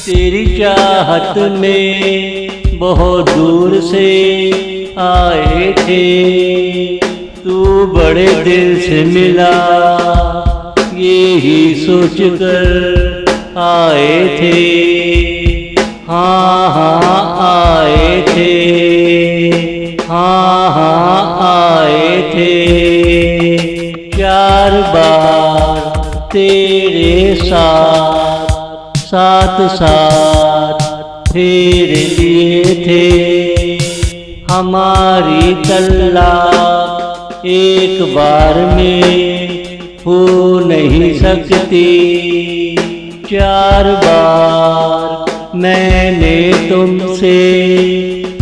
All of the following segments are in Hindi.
तेरी चाहत में बहुत दूर से आए थे, तू बड़े दिल से मिला ये ही सोच कर आए थे। हाँ हाँ आए थे, हाँ हाँ आए थे। 4 बार तेरे साथ साथ साथ फेर लिए थे। हमारी तल्लाक एक बार में हो नहीं सकती। 4 बार मैंने तुमसे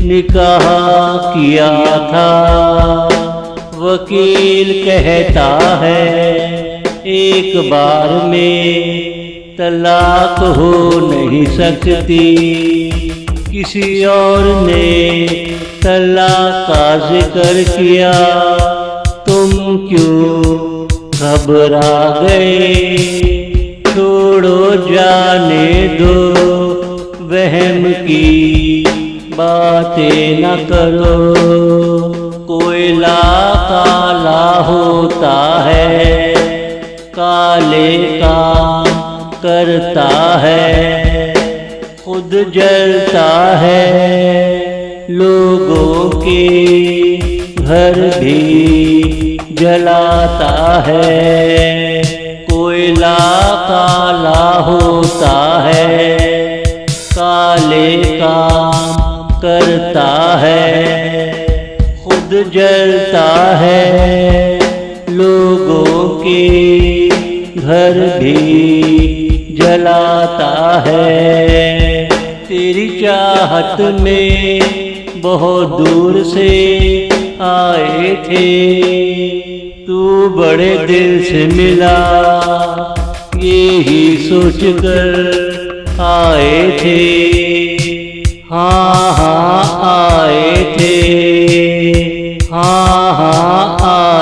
निकाह किया था। वकील कहता है एक बार में तलाक हो नहीं सकती। किसी और ने तलाक का जिक्र किया, तुम क्यों घबरा गए? छोड़ो जाने दो, वहम की बातें न करो। कोयला काला होता है, काले काम करता है, खुद जलता है, लोगों के घर भी जलाता है। कोयला काला होता है, काले काम करता है, खुद जलता है, लोगों के घर भी जलाता है। तेरी चाहत में बहुत दूर से आए थे, तू बड़े दिल से मिला ये ही सोच कर आए थे। हाँ हाँ आए थे, हाँ हाँ आए